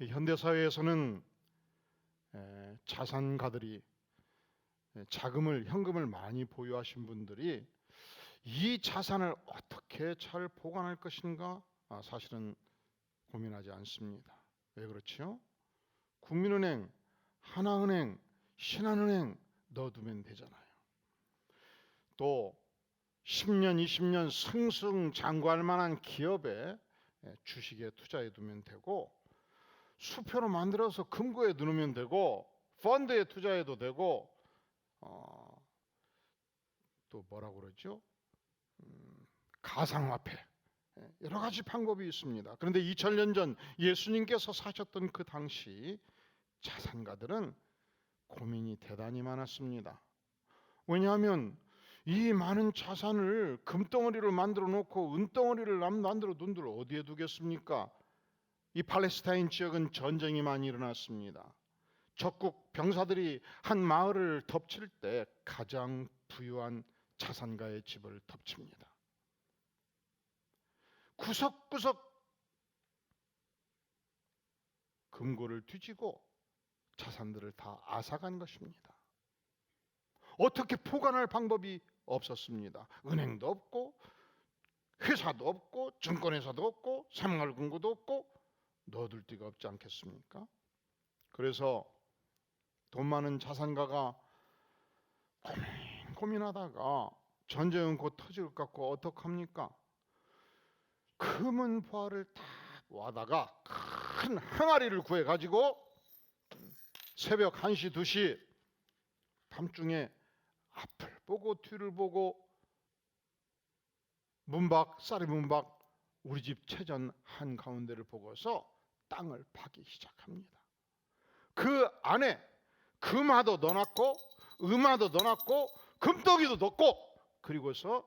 현대사회에서는 자산가들이 현금을 많이 보유하신 분들이 이 자산을 어떻게 잘 보관할 것인가 사실은 고민하지 않습니다. 왜 그렇지요? 국민은행, 하나은행, 신한은행 넣어두면 되잖아요. 또 10년, 20년 승승장구할 만한 기업에 주식에 투자해 두면 되고, 수표로 만들어서 금고에 넣으면 되고, 펀드에 투자해도 되고, 또 뭐라고 그러죠? 가상화폐, 여러 가지 방법이 있습니다. 그런데 2000년 전 예수님께서 사셨던 그 당시 자산가들은 고민이 대단히 많았습니다. 왜냐하면 이 많은 자산을 금덩어리를 만들어 놓고 은덩어리를 만들어 둔들 어디에 두겠습니까? 이 팔레스타인 지역은 전쟁이 많이 일어났습니다. 적국 병사들이 한 마을을 덮칠 때 가장 부유한 자산가의 집을 덮칩니다. 구석구석 금고를 뒤지고 자산들을 다 앗아간 것입니다. 어떻게 보관할 방법이 없었습니다. 은행도 없고 회사도 없고 증권회사도 없고 새마을금고도 없고 넣어둘 데가 없지 않겠습니까? 그래서 돈 많은 자산가가 고민하다가 전쟁은 곧 터질 것 같고 어떡합니까? 금은 보화를 다 모아다가 큰 항아리를 구해가지고 새벽 1시, 2시 밤중에 앞을 보고 뒤를 보고 쌀의 문밖 우리 집 채전 한가운데를 보고서 땅을 파기 시작합니다. 그 안에 금화도 넣어놨고 음화도 넣어놨고 금덩이도 넣고, 그리고서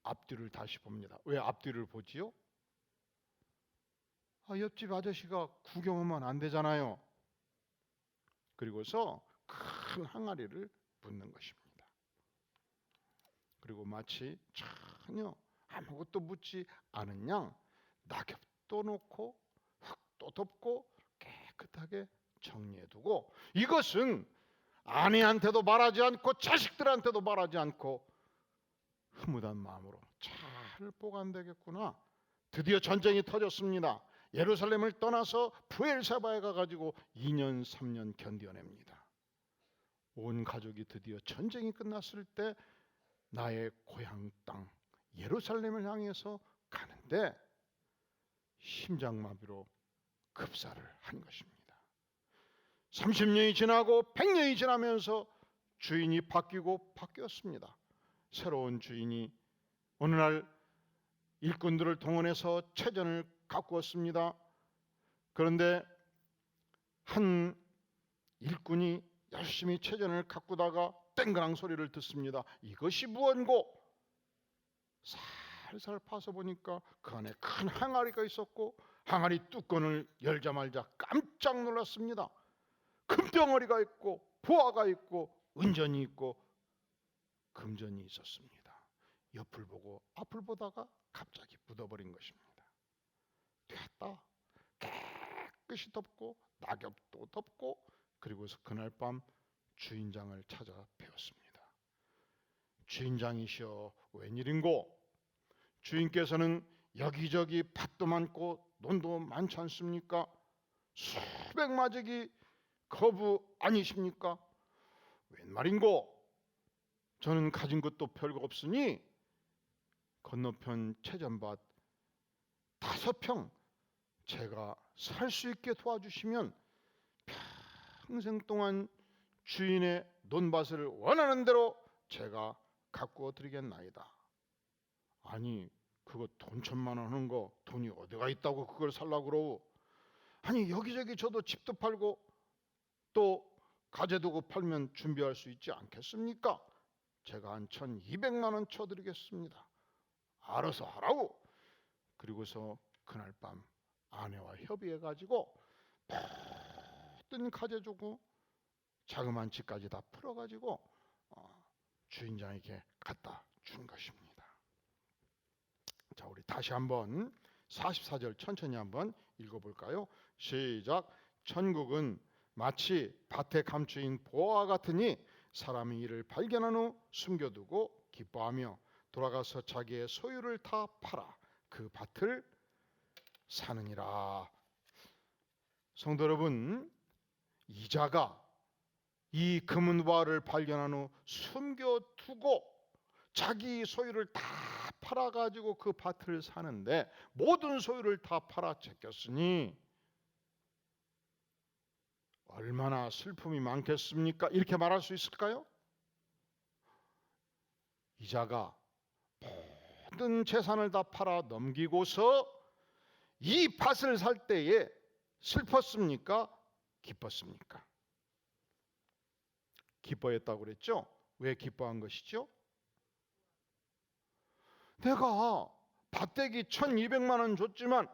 앞뒤를 다시 봅니다. 왜 앞뒤를 보지요? 옆집 아저씨가 구경하면 안 되잖아요. 그리고서 큰 항아리를 붓는 것입니다. 그리고 마치 전혀 아무것도 묻지 않은 양 낙엽도 놓고 흙도 덮고 깨끗하게 정리해두고, 이것은 아내한테도 말하지 않고 자식들한테도 말하지 않고 흐뭇한 마음으로 잘 보관되겠구나. 드디어 전쟁이 터졌습니다. 예루살렘을 떠나서 브엘사바에 가가지고 2년 3년 견뎌냅니다. 온 가족이 드디어 전쟁이 끝났을 때 나의 고향 땅 예루살렘을 향해서 가는데 심장마비로 급사를 한 것입니다. 30년이 지나고 100년이 지나면서 주인이 바뀌었습니다. 새로운 주인이 어느 날 일꾼들을 동원해서 채전을 가꾸었습니다. 그런데 한 일꾼이 열심히 채전을 가꾸다가 땡그랑 소리를 듣습니다. 이것이 무언고? 살살 파서 보니까 그 안에 큰 항아리가 있었고, 항아리 뚜껑을 열자마자 깜짝 놀랐습니다. 금덩어리가 있고 보화가 있고 은전이 있고 금전이 있었습니다. 옆을 보고 앞을 보다가 갑자기 묻어버린 것입니다. 됐다. 깨끗이 덮고 낙엽도 덮고, 그리고서 그날 밤 주인장을 찾아 배웠습니다. 주인장이시여, 웬일인고? 주인께서는 여기저기 밭도 많고 논도 많지 않습니까? 수백 마적이 거부 아니십니까? 웬 말인고? 저는 가진 것도 별거 없으니 건너편 채전밭 5평 제가 살 수 있게 도와주시면 평생 동안 주인의 논밭을 원하는 대로 제가 가꾸어 드리겠나이다. 아니, 그거 돈 1,000만 원 하는 거 돈이 어디가 있다고 그걸 살라고 그러고? 아니, 여기저기 저도 집도 팔고 또 가재도구 팔면 준비할 수 있지 않겠습니까? 제가 한 1,200만 원 쳐드리겠습니다. 알아서 하라고. 그리고서 그날 밤 아내와 협의해가지고 모든 가재도구 자그마한 집까지 다 풀어가지고 주인장에게 갖다 준 것입니다. 자, 우리 다시 한번 44절 천천히 한번 읽어볼까요? 시작. 천국은 마치 밭에 감추인 보화와 같으니 사람이 이를 발견한 후 숨겨두고 기뻐하며 돌아가서 자기의 소유를 다 팔아 그 밭을 사느니라. 성도 여러분, 이자가 이 금은보화를 발견한 후 숨겨두고 자기 소유를 다 팔아가지고 그 밭을 사는데 모든 소유를 다 팔아 제꼈으니 얼마나 슬픔이 많겠습니까? 이렇게 말할 수 있을까요? 이자가 모든 재산을 다 팔아 넘기고서 이 밭을 살 때에 슬펐습니까? 기뻤습니까? 기뻐했다고 그랬죠? 왜 기뻐한 것이죠? 내가 밭대기 1200만 원 줬지만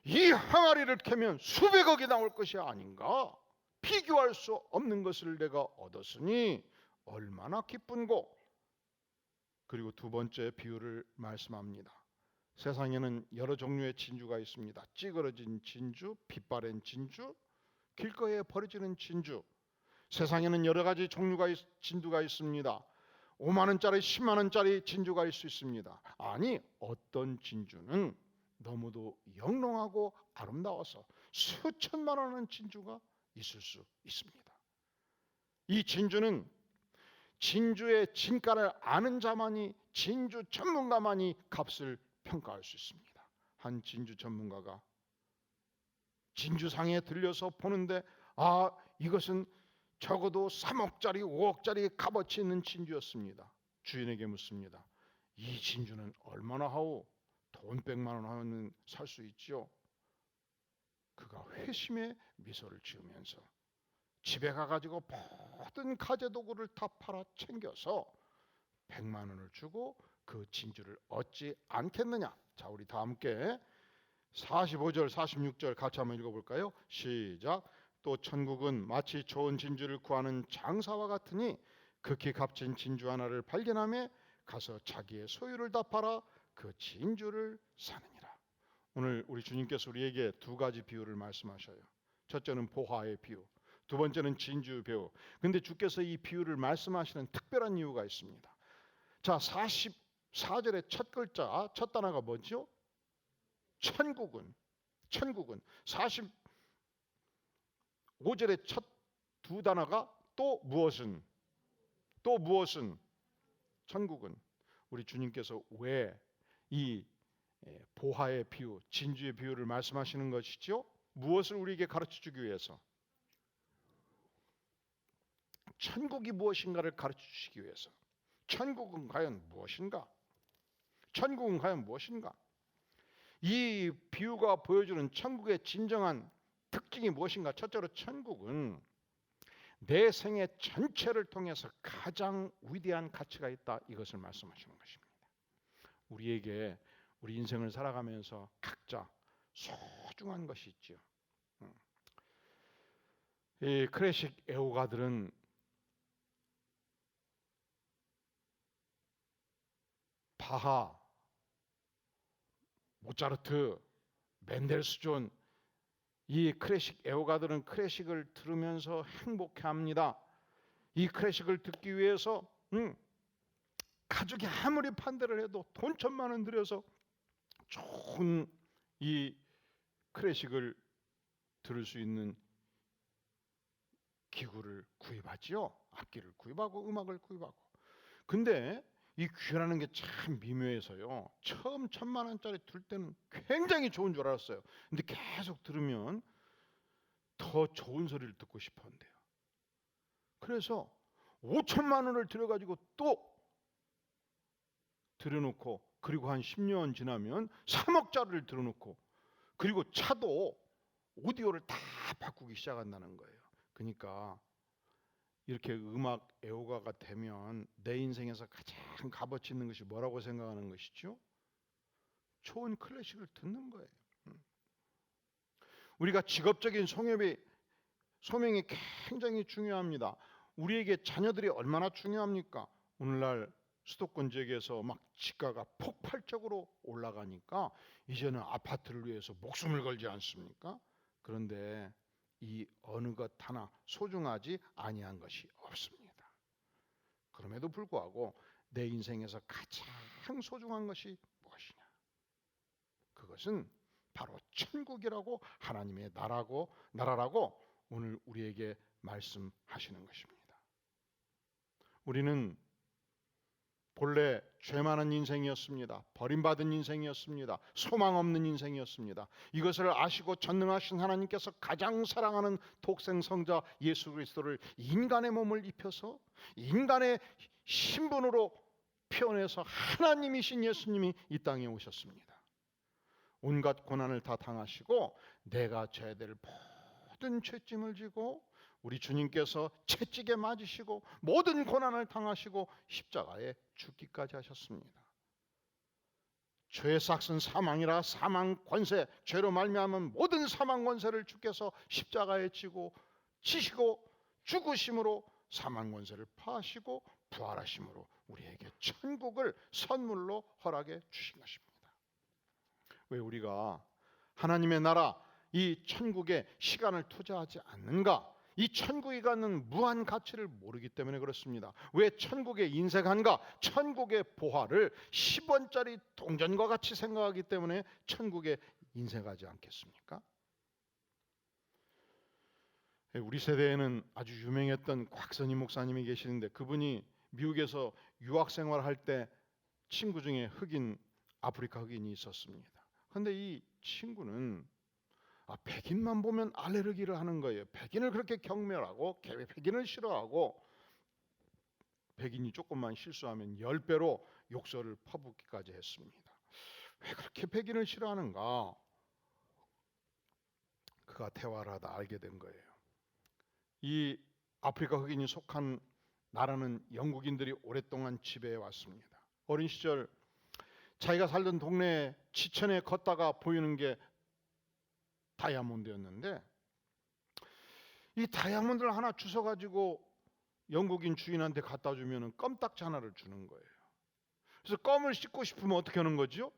이 항아리를 캐면 수백억이 나올 것이 아닌가? 비교할 수 없는 것을 내가 얻었으니 얼마나 기쁜고. 그리고 두 번째 비유를 말씀합니다. 세상에는 여러 종류의 진주가 있습니다. 찌그러진 진주, 빛바랜 진주, 길거리에 버려지는 진주. 세상에는 여러 가지 진주가 있습니다. 5만 원짜리, 10만 원짜리 진주가 있을 수 있습니다. 아니, 어떤 진주는 너무도 영롱하고 아름다워서 수천만 원의 진주가 있을 수 있습니다. 이 진주는 진주의 진가를 아는 자만이, 진주 전문가만이 값을 평가할 수 있습니다. 한 진주 전문가가 진주상에 들려서 보는데 이것은 적어도 3억짜리 5억짜리 값어치 있는 진주였습니다. 주인에게 묻습니다. 이 진주는 얼마나 하오? 돈 100만 원 하면 살 수 있죠. 그가 회심의 미소를 지으면서 집에 가가지고 모든 가재도구를 다 팔아 챙겨서 100만 원을 주고 그 진주를 얻지 않겠느냐. 자, 우리 다 함께 45절 46절 같이 한번 읽어볼까요? 시작. 또 천국은 마치 좋은 진주를 구하는 장사와 같으니 극히 값진 진주 하나를 발견하며 가서 자기의 소유를 다 팔아 그 진주를 사느니라. 오늘 우리 주님께서 우리에게 두 가지 비유를 말씀하셔요. 첫째는 보화의 비유, 두 번째는 진주 비유. 근데 주께서 이 비유를 말씀하시는 특별한 이유가 있습니다. 자, 44절의 첫 글자, 첫 단어가 뭐죠? 천국은 45절의 첫 두 단어가 또 무엇은 천국은. 우리 주님께서 왜 이 보화의 비유, 진주의 비유를 말씀하시는 것이죠? 무엇을 우리에게 가르쳐 주기 위해서? 천국이 무엇인가를 가르쳐 주시기 위해서. 천국은 과연 무엇인가? 이 비유가 보여주는 천국의 진정한 특징이 무엇인가? 첫째로 천국은 내 생애 전체를 통해서 가장 위대한 가치가 있다. 이것을 말씀하시는 것입니다. 우리에게 우리 인생을 살아가면서 각자 소중한 것이 있죠. 이 클래식 애호가들은 바하, 모차르트, 멘델스존, 이 클래식 애호가들은 클래식을 들으면서 행복해합니다. 이 클래식을 듣기 위해서 가족이 아무리 반대를 해도 돈 1,000만 원 들여서 좋은 이 클래식을 들을 수 있는 기구를 구입하지요. 악기를 구입하고 음악을 구입하고. 근데 이 귀라는 게 참 미묘해서요. 처음 1,000만 원짜리 들 때는 굉장히 좋은 줄 알았어요. 근데 계속 들으면 더 좋은 소리를 듣고 싶었는데요. 그래서 5,000만 원을 들여가지고 또 들여놓고, 그리고 한 10년 지나면 3억짜리를 들여놓고, 그리고 차도 오디오를 다 바꾸기 시작한다는 거예요. 그러니까 이렇게 음악 애호가가 되면 내 인생에서 가장 값어치 있는 것이 뭐라고 생각하는 것이죠? 좋은 클래식을 듣는 거예요. 우리가 직업적인 소명이 굉장히 중요합니다. 우리에게 자녀들이 얼마나 중요합니까? 오늘날 수도권 지역에서 막 지가가 폭발적으로 올라가니까 이제는 아파트를 위해서 목숨을 걸지 않습니까? 그런데 이 어느 것 하나 소중하지 아니한 것이 없습니다. 그럼에도 불구하고 내 인생에서 가장 소중한 것이 무엇이냐? 그것은 바로 천국이라고, 하나님의 나라라고 오늘 우리에게 말씀하시는 것입니다. 우리는 본래 죄 많은 인생이었습니다. 버림받은 인생이었습니다. 소망 없는 인생이었습니다. 이것을 아시고 전능하신 하나님께서 가장 사랑하는 독생성자 예수 그리스도를 인간의 몸을 입혀서 인간의 신분으로 표현해서 하나님이신 예수님이 이 땅에 오셨습니다. 온갖 고난을 다 당하시고 내가 죄될 모든 죄짐을 지고 우리 주님께서 채찍에 맞으시고 모든 고난을 당하시고 십자가에 죽기까지 하셨습니다. 죄의 삭은 사망이라 사망 권세, 죄로 말미암은 모든 사망 권세를 주께서 십자가에 지시고 죽으심으로 사망 권세를 파하시고 부활하심으로 우리에게 천국을 선물로 허락해 주신 것입니다. 왜 우리가 하나님의 나라, 이 천국에 시간을 투자하지 않는가? 이 천국이 갖는 무한 가치를 모르기 때문에 그렇습니다. 왜 천국에 인색한가? 천국의 보화를 10원짜리 동전과 같이 생각하기 때문에 천국에 인색하지 않겠습니까? 우리 세대에는 아주 유명했던 곽선희 목사님이 계시는데, 그분이 미국에서 유학 생활할 때 친구 중에 아프리카 흑인이 있었습니다. 그런데 이 친구는 백인만 보면 알레르기를 하는 거예요. 백인을 그렇게 경멸하고 백인을 싫어하고, 백인이 조금만 실수하면 10배로 욕설을 퍼붓기까지 했습니다. 왜 그렇게 백인을 싫어하는가? 그가 대화를 하다 알게 된 거예요. 이 아프리카 흑인이 속한 나라는 영국인들이 오랫동안 지배해 왔습니다. 어린 시절 자기가 살던 동네 지천에 걷다가 보이는 게 다이아몬드였는데, 이 다이아몬드를 하나 주워가지고 영국인 주인한테 갖다 주면 껌딱지 하나를 주는 거예요. 그래서 껌을 씹고 싶으면 어떻게 하는 거죠?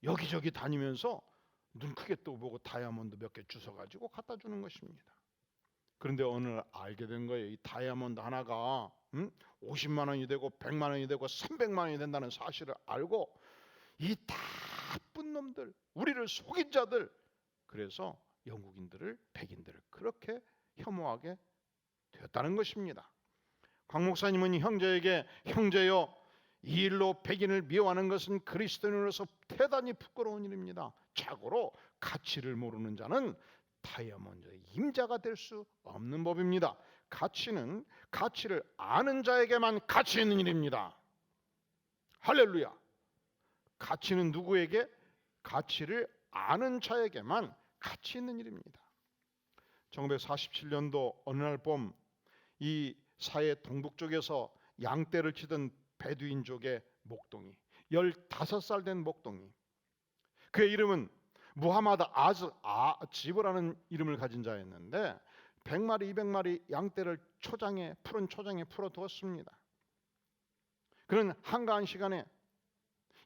여기저기 다니면서 눈 크게 떠보고 다이아몬드 몇 개 주워가지고 갖다 주는 것입니다. 그런데 어느 날 알게 된 거예요. 이 다이아몬드 하나가 50만 원이 되고 100만 원이 되고 300만 원이 된다는 사실을 알고, 이 나쁜 놈들, 우리를 속인 자들, 그래서 영국인들을, 백인들을 그렇게 혐오하게 되었다는 것입니다. 곽 목사님은 형제에게, 형제여, 이 일로 백인을 미워하는 것은 그리스도인으로서 대단히 부끄러운 일입니다. 자고로 가치를 모르는 자는 다이아몬드의 임자가 될 수 없는 법입니다. 가치는 가치를 아는 자에게만 가치 있는 일입니다. 할렐루야. 가치는 누구에게? 가치를 아는 자에게만 가치 있는 일입니다. 1947년도 어느 날 봄, 이 사해 동북 쪽에서 양떼를 치던 베두인족의 목동이, 15살 된 목동이, 그의 이름은 무하마드 지브라는 이름을 가진 자였는데 100마리 200마리 양떼를 푸른 초장에 풀어두었습니다. 그는 한가한 시간에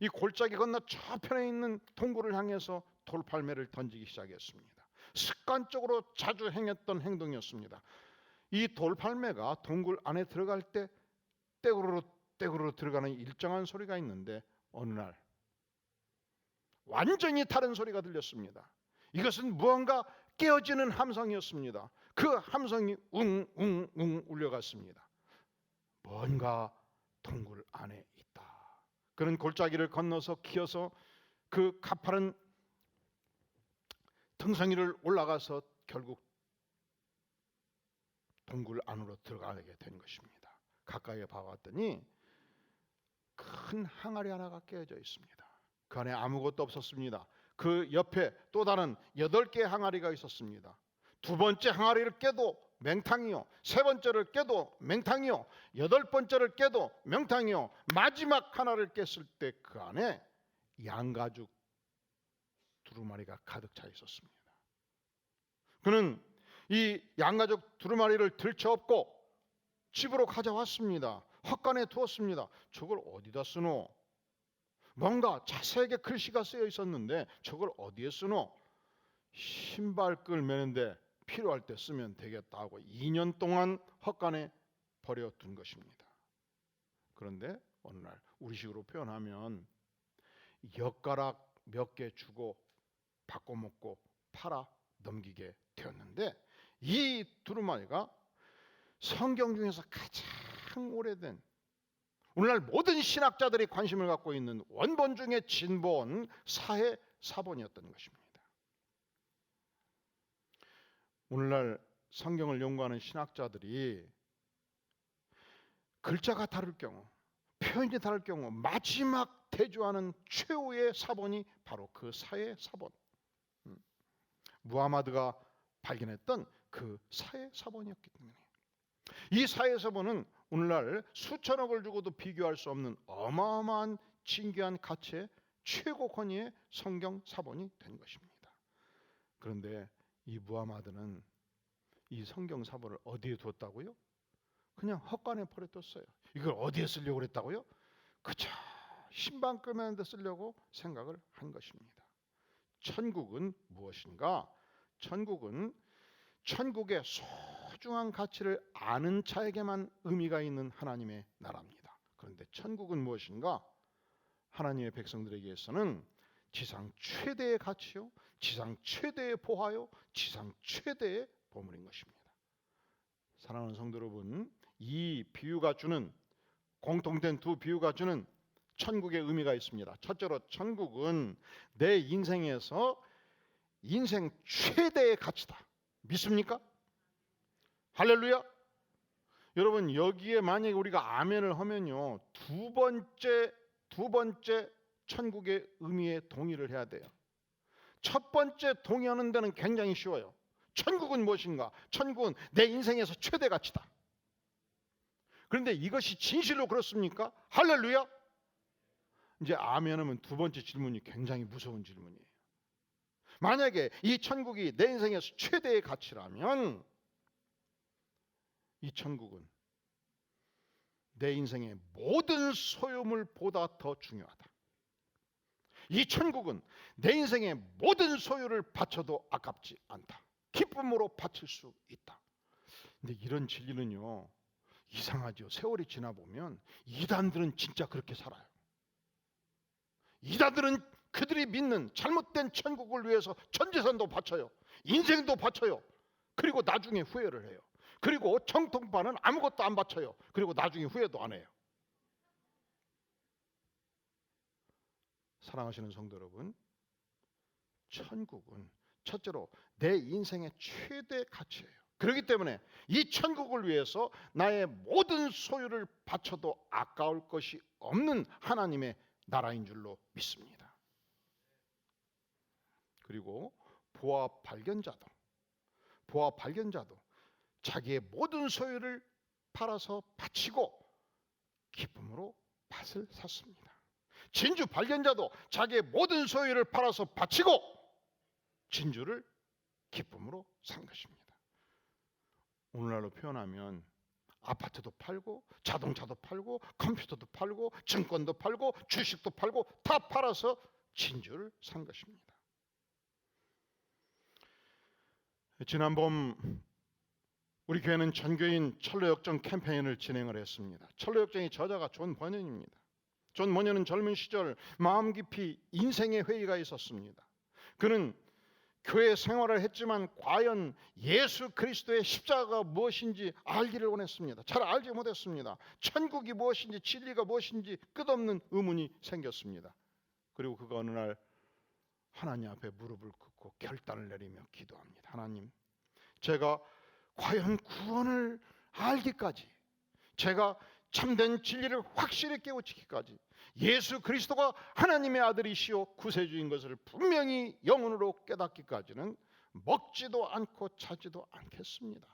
이 골짜기 건너 저편에 있는 동굴을 향해서 돌팔매를 던지기 시작했습니다. 습관적으로 자주 행했던 행동이었습니다. 이 돌팔매가 동굴 안에 들어갈 때 떼구르르 들어가는 일정한 소리가 있는데, 어느 날 완전히 다른 소리가 들렸습니다. 이것은 무언가 깨어지는 함성이었습니다. 그 함성이 웅웅웅 울려갔습니다. 뭔가 동굴 안에 있다. 그는 골짜기를 건너서 기어서 그 가파른 등성이를 올라가서 결국 동굴 안으로 들어가게 된 것입니다. 가까이 봐봤더니 큰 항아리 하나가 깨어져 있습니다. 그 안에 아무것도 없었습니다. 그 옆에 또 다른 8개의 항아리가 있었습니다. 두 번째 항아리를 깨도 맹탕이요, 세 번째를 깨도 맹탕이요, 8번째를 깨도 맹탕이요, 마지막 하나를 깼을 때 그 안에 양가죽 두루마리가 가득 차 있었습니다. 그는 이 양가죽 두루마리를 들쳐업고 집으로 가져왔습니다. 헛간에 두었습니다. 저걸 어디다 쓰노? 뭔가 자세하게 글씨가 쓰여 있었는데 저걸 어디에 쓰노? 신발끈 매는데 필요할 때 쓰면 되겠다 하고 2년 동안 헛간에 버려둔 것입니다. 그런데 어느 날 우리식으로 표현하면 엿가락 몇 개 주고 바꿔먹고 팔아 넘기게 되었는데, 이 두루마리가 성경 중에서 가장 오래된, 오늘날 모든 신학자들이 관심을 갖고 있는 원본 중에 진본 사해 사본이었던 것입니다. 오늘날 성경을 연구하는 신학자들이 글자가 다를 경우, 표현이 다를 경우 마지막 대조하는 최후의 사본이 바로 그 사해 사본, 무하마드가 발견했던 그 사해 사본이었기 때문에, 이 사해 사본은 오늘날 수천억을 주고도 비교할 수 없는 어마어마한 진귀한 가치의 최고 권위의 성경 사본이 된 것입니다. 그런데 이 무하마드는 이 성경 사본을 어디에 두었다고요? 그냥 헛간에 버려뒀어요. 이걸 어디에 쓰려고 그랬다고요? 그저 신방 끄는 데 쓰려고 생각을 한 것입니다. 천국은 무엇인가? 천국은 천국의 소중한 가치를 아는 자에게만 의미가 있는 하나님의 나라입니다. 그런데 천국은 무엇인가? 하나님의 백성들에게서는 지상 최대의 가치요, 지상 최대의 보화요, 지상 최대의 보물인 것입니다. 사랑하는 성도 여러분, 이 비유가 주는, 공통된 두 비유가 주는 천국의 의미가 있습니다. 첫째로 천국은 내 인생에서 인생 최대의 가치다. 믿습니까? 할렐루야. 여러분, 여기에 만약에 우리가 아멘을 하면요, 두 번째 천국의 의미에 동의를 해야 돼요. 첫 번째 동의하는 데는 굉장히 쉬워요. 천국은 무엇인가? 천국은 내 인생에서 최대 가치다. 그런데 이것이 진실로 그렇습니까? 할렐루야. 이제 아멘 하면 두 번째 질문이 굉장히 무서운 질문이에요. 만약에 이 천국이 내 인생에서 최대의 가치라면 이 천국은 내 인생의 모든 소유물보다 더 중요하다. 이 천국은 내 인생의 모든 소유를 바쳐도 아깝지 않다. 기쁨으로 바칠 수 있다. 근데 이런 진리는요, 이상하죠. 세월이 지나 보면 이단들은 진짜 그렇게 살아요. 이단들은 그들이 믿는 잘못된 천국을 위해서 전 재산도 바쳐요. 인생도 바쳐요. 그리고 나중에 후회를 해요. 그리고 정통파는 아무것도 안 바쳐요. 그리고 나중에 후회도 안 해요. 사랑하시는 성도 여러분, 천국은 첫째로 내 인생의 최대 가치예요. 그렇기 때문에 이 천국을 위해서 나의 모든 소유를 바쳐도 아까울 것이 없는 하나님의 나라인 줄로 믿습니다. 그리고 보아 발견자도 자기의 모든 소유를 팔아서 바치고 기쁨으로 밭을 샀습니다. 진주 발견자도 자기의 모든 소유를 팔아서 바치고 진주를 기쁨으로 산 것입니다. 오늘날로 표현하면 아파트도 팔고 자동차도 팔고 컴퓨터도 팔고 증권도 팔고 주식도 팔고 다 팔아서 진주를 산 것입니다. 지난 봄 우리 교회는 전교인 철로역정 캠페인을 진행을 했습니다. 철로역정의 저자가 존 버년입니다. 존 버년은 젊은 시절 마음 깊이 인생의 회의가 있었습니다. 그는 교회 생활을 했지만 과연 예수 그리스도의 십자가가 무엇인지 알기를 원했습니다. 잘 알지 못했습니다. 천국이 무엇인지 진리가 무엇인지 끝없는 의문이 생겼습니다. 그리고 그가 어느 날 하나님 앞에 무릎을 꿇고 결단을 내리며 기도합니다. 하나님, 제가 과연 구원을 알기까지, 제가 참된 진리를 확실히 깨우치기까지 예수 그리스도가 하나님의 아들이시오 구세주인 것을 분명히 영혼으로 깨닫기까지는 먹지도 않고 자지도 않겠습니다.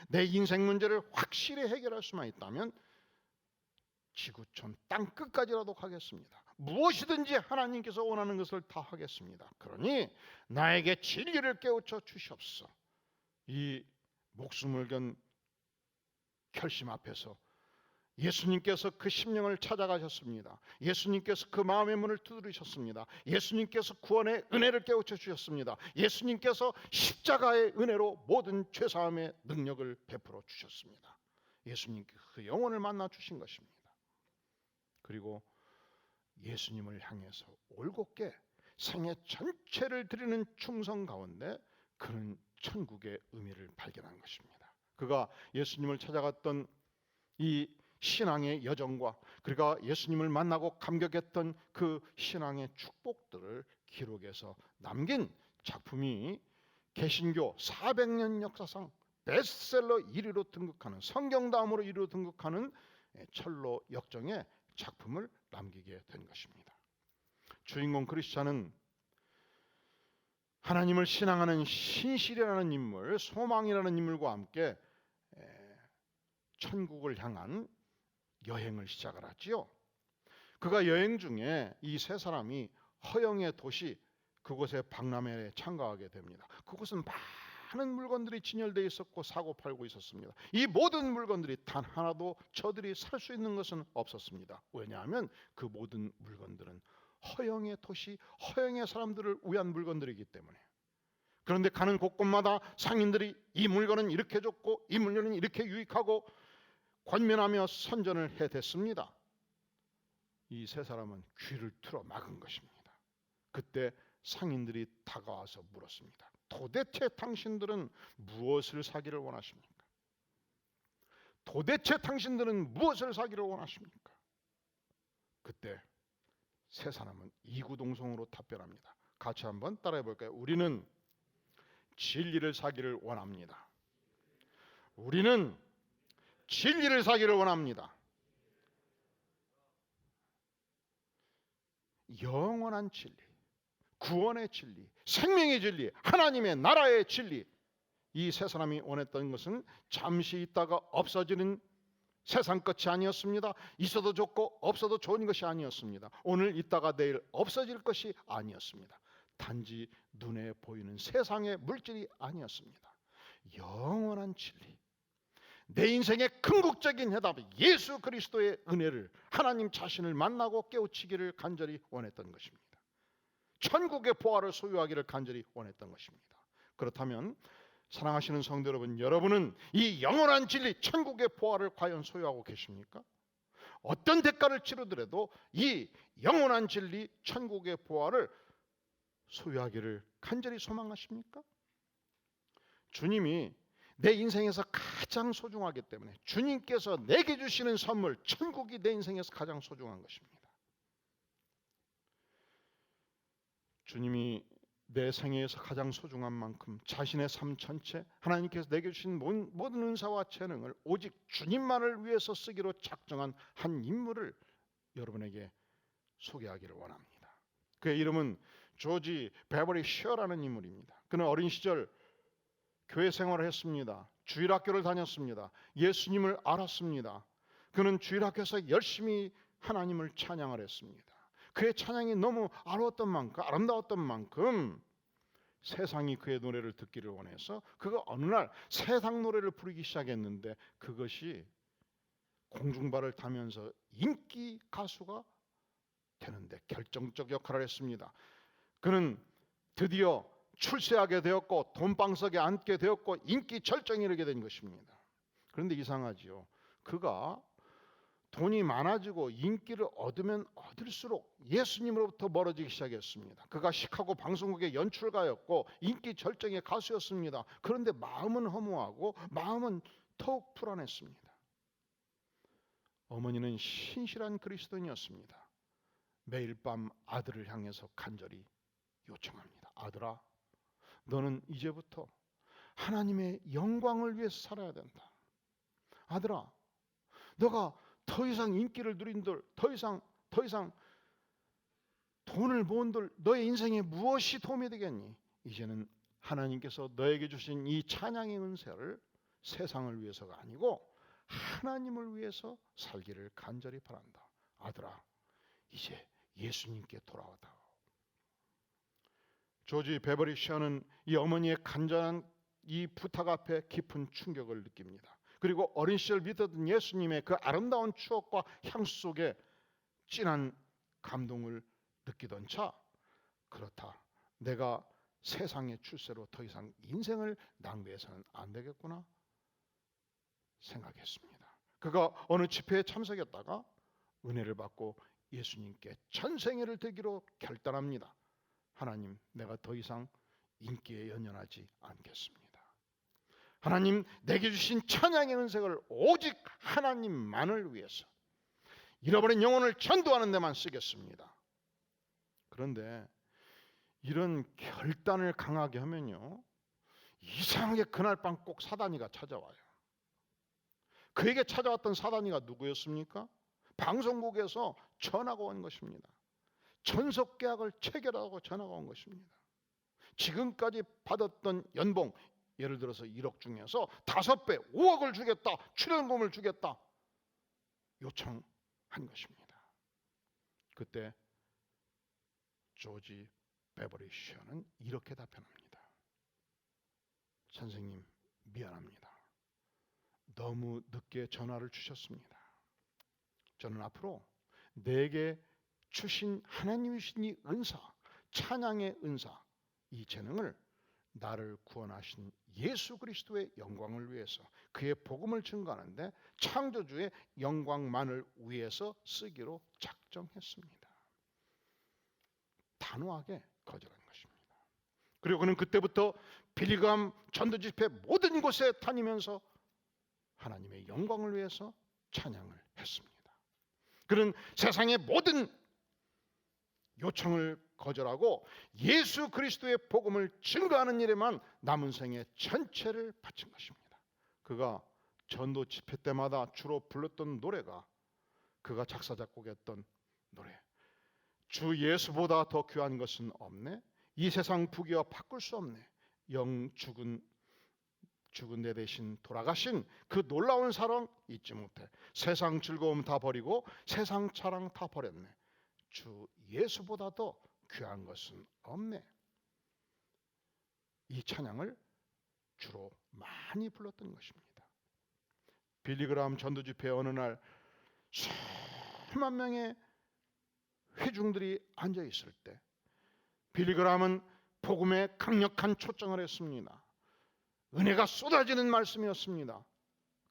내 인생 문제를 확실히 해결할 수만 있다면 지구촌 땅끝까지라도 가겠습니다. 무엇이든지 하나님께서 원하는 것을 다 하겠습니다. 그러니 나에게 진리를 깨우쳐 주시옵소서. 이 목숨을 건 결심 앞에서 예수님께서 그 심령을 찾아가셨습니다. 예수님께서 그 마음의 문을 두드리셨습니다. 예수님께서 구원의 은혜를 깨우쳐 주셨습니다. 예수님께서 십자가의 은혜로 모든 죄사함의 능력을 베풀어 주셨습니다. 예수님께서 그 영혼을 만나 주신 것입니다. 그리고 예수님을 향해서 올곧게 생애 전체를 드리는 충성 가운데 그는 천국의 의미를 발견한 것입니다. 그가 예수님을 찾아갔던 이 신앙의 여정과 그가 예수님을 만나고 감격했던 그 신앙의 축복들을 기록해서 남긴 작품이 개신교 400년 역사상 베스트셀러 1위로 등극하는, 성경 다음으로 1위로 등극하는 철로 역정의 작품을 남기게 된 것입니다. 주인공 크리스찬은 하나님을 신앙하는 신실이라는 인물, 소망이라는 인물과 함께 천국을 향한 여행을 시작을 하지요. 그가 여행 중에 이 세 사람이 허영의 도시 그곳에 박람회에 참가하게 됩니다. 그곳은 많은 물건들이 진열되어 있었고 사고 팔고 있었습니다. 이 모든 물건들이 단 하나도 저들이 살 수 있는 것은 없었습니다. 왜냐하면 그 모든 물건들은 허영의 도시, 허영의 사람들을 위한 물건들이기 때문에. 그런데 가는 곳곳마다 상인들이 이 물건은 이렇게 좋고 이 물건은 이렇게 유익하고 권면하며 선전을 해댔습니다. 이 세 사람은 귀를 틀어 막은 것입니다. 그때 상인들이 다가와서 물었습니다. 도대체 당신들은 무엇을 사기를 원하십니까? 도대체 당신들은 무엇을 사기를 원하십니까? 그때 세 사람은 이구동성으로 답변합니다. 같이 한번 따라해 볼까요? 우리는 진리를 사기를 원합니다. 우리는 진리를 사기를 원합니다. 영원한 진리, 구원의 진리, 생명의 진리, 하나님의 나라의 진리. 이 세 사람이 원했던 것은 잠시 있다가 없어지는 세상 것이 아니었습니다. 있어도 좋고 없어도 좋은 것이 아니었습니다. 오늘 있다가 내일 없어질 것이 아니었습니다. 단지 눈에 보이는 세상의 물질이 아니었습니다. 영원한 진리, 내 인생의 궁극적인 해답, 예수 그리스도의 은혜를, 하나님 자신을 만나고 깨우치기를 간절히 원했던 것입니다. 천국의 보화를 소유하기를 간절히 원했던 것입니다. 그렇다면 사랑하시는 성도 여러분, 여러분은 이 영원한 진리, 천국의 보화를 과연 소유하고 계십니까? 어떤 대가를 치르더라도 이 영원한 진리, 천국의 보화를 소유하기를 간절히 소망하십니까? 주님이 내 인생에서 가장 소중하기 때문에 주님께서 내게 주시는 선물, 천국이 내 인생에서 가장 소중한 것입니다. 주님이 내 생애에서 가장 소중한 만큼 자신의 삶 전체, 하나님께서 내게 주신 모든 은사와 재능을 오직 주님만을 위해서 쓰기로 작정한 한 인물을 여러분에게 소개하기를 원합니다. 그의 이름은 조지 베버리 셔라는 인물입니다. 그는 어린 시절 교회 생활을 했습니다. 주일학교를 다녔습니다. 예수님을 알았습니다. 그는 주일학교에서 열심히 하나님을 찬양을 했습니다. 그의 찬양이 너무 아름다웠던 만큼 세상이 그의 노래를 듣기를 원해서 그가 어느 날 세상 노래를 부르기 시작했는데 그것이 공중발을 타면서 인기 가수가 되는데 결정적 역할을 했습니다. 그는 드디어 출세하게 되었고 돈방석에 앉게 되었고 인기 절정에 이르게 된 것입니다. 그런데 이상하지요. 그가 돈이 많아지고 인기를 얻으면 얻을수록 예수님으로부터 멀어지기 시작했습니다. 그가 시카고 방송국의 연출가였고 인기 절정의 가수였습니다. 그런데 마음은 허무하고 마음은 더욱 불안했습니다. 어머니는 신실한 그리스도인이었습니다. 매일 밤 아들을 향해서 간절히 요청합니다. 아들아, 너는 이제부터 하나님의 영광을 위해서 살아야 된다. 아들아, 너가 더 이상 인기를 누린들, 더 이상 돈을 모은들 너의 인생에 무엇이 도움이 되겠니? 이제는 하나님께서 너에게 주신 이 찬양의 은혜를 세상을 위해서가 아니고 하나님을 위해서 살기를 간절히 바란다. 아들아, 이제 예수님께 돌아와다. 조지 베버리 셔는 이 어머니의 간절한 이 부탁 앞에 깊은 충격을 느낍니다. 그리고 어린 시절 믿었던 예수님의 그 아름다운 추억과 향수 속에 진한 감동을 느끼던 차, 그렇다, 내가 세상의 출세로 더 이상 인생을 낭비해서는 안 되겠구나 생각했습니다. 그가 어느 집회에 참석했다가 은혜를 받고 예수님께 전생애를 드리기로 결단합니다. 하나님, 내가 더 이상 인기에 연연하지 않겠습니다. 하나님, 내게 주신 찬양의 은색을 오직 하나님만을 위해서 잃어버린 영혼을 전도하는 데만 쓰겠습니다. 그런데 이런 결단을 강하게 하면요, 이상하게 그날 밤 꼭 사단이가 찾아와요. 그에게 찾아왔던 사단이가 누구였습니까? 방송국에서 전화가 온 것입니다. 전속 계약을 체결하고 전화가 온 것입니다. 지금까지 받았던 연봉, 예를 들어서 1억 중에서 5배, 5억을 주겠다, 출연금을 주겠다 요청한 것입니다. 그때 조지 베버리 셔는 이렇게 답변합니다. 선생님, 미안합니다. 너무 늦게 전화를 주셨습니다. 저는 앞으로 내게 주신 하나님이 주신 이 은사, 찬양의 은사, 이 재능을 나를 구원하신 예수 그리스도의 영광을 위해서, 그의 복음을 증거하는데 창조주의 영광만을 위해서 쓰기로 작정했습니다. 단호하게 거절한 것입니다. 그리고 그는 그때부터 빌리그람 전도집회 모든 곳에 다니면서 하나님의 영광을 위해서 찬양을 했습니다. 그는 세상의 모든 요청을 거절하고 예수 그리스도의 복음을 증거하는 일에만 남은 생애 전체를 바친 것입니다. 그가 전도 집회 때마다 주로 불렀던 노래가, 그가 작사 작곡했던 노래, 주 예수보다 더 귀한 것은 없네, 이 세상 부귀와 바꿀 수 없네, 영 죽은 내 대신 돌아가신 그 놀라운 사랑 잊지 못해, 세상 즐거움 다 버리고 세상 자랑 다 버렸네, 주 예수보다 더 귀한 것은 없네. 이 찬양을 주로 많이 불렀던 것입니다. 빌리그람 전도집회 어느 날 수만 명의 회중들이 앉아 있을 때 빌리그람은 복음에 강력한 초청을 했습니다. 은혜가 쏟아지는 말씀이었습니다.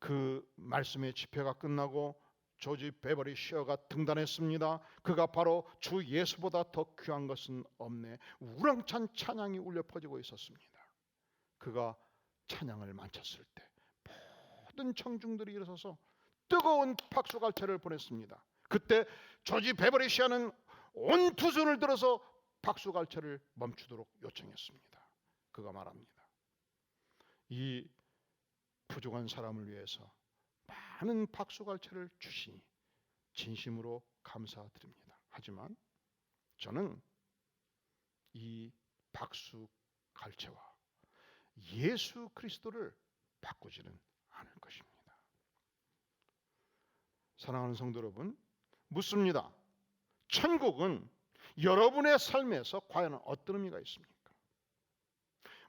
그 말씀의 집회가 끝나고 조지 베버리 셔가 등단했습니다. 그가 바로 주 예수보다 더 귀한 것은 없네, 우렁찬 찬양이 울려 퍼지고 있었습니다. 그가 찬양을 마쳤을 때 모든 청중들이 일어서서 뜨거운 박수갈채를 보냈습니다. 그때 조지 베버리 셔는 온 두 손을 들어서 박수갈채를 멈추도록 요청했습니다. 그가 말합니다. 이 부족한 사람을 위해서 많은 박수갈채를 주시니 진심으로 감사드립니다. 하지만 저는 이 박수갈채와 예수 그리스도를 바꾸지는 않을 것입니다. 사랑하는 성도 여러분, 묻습니다. 천국은 여러분의 삶에서 과연 어떤 의미가 있습니까?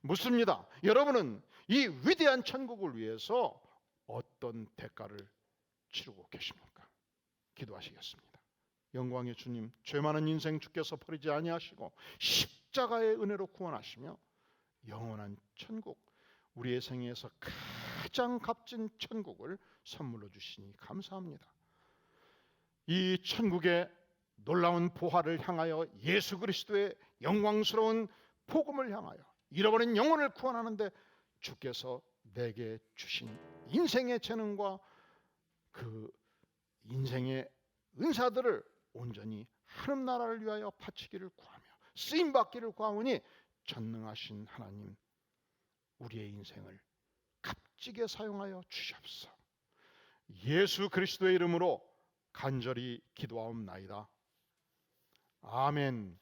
묻습니다. 여러분은 이 위대한 천국을 위해서 어떤 대가를 치르고 계십니까? 기도하시겠습니다. 영광의 주님, 죄 많은 인생 주께서 버리지 아니하시고 십자가의 은혜로 구원하시며 영원한 천국, 우리의 생애에서 가장 값진 천국을 선물로 주시니 감사합니다. 이 천국의 놀라운 보화를 향하여, 예수 그리스도의 영광스러운 복음을 향하여 잃어버린 영혼을 구원하는데 주께서 내게 주신 인생의 재능과 그 인생의 은사들을 온전히 하늘 나라를 위하여 바치기를 구하며 쓰임받기를 구하오니 전능하신 하나님, 우리의 인생을 값지게 사용하여 주시옵소서. 예수 그리스도의 이름으로 간절히 기도하옵나이다. 아멘.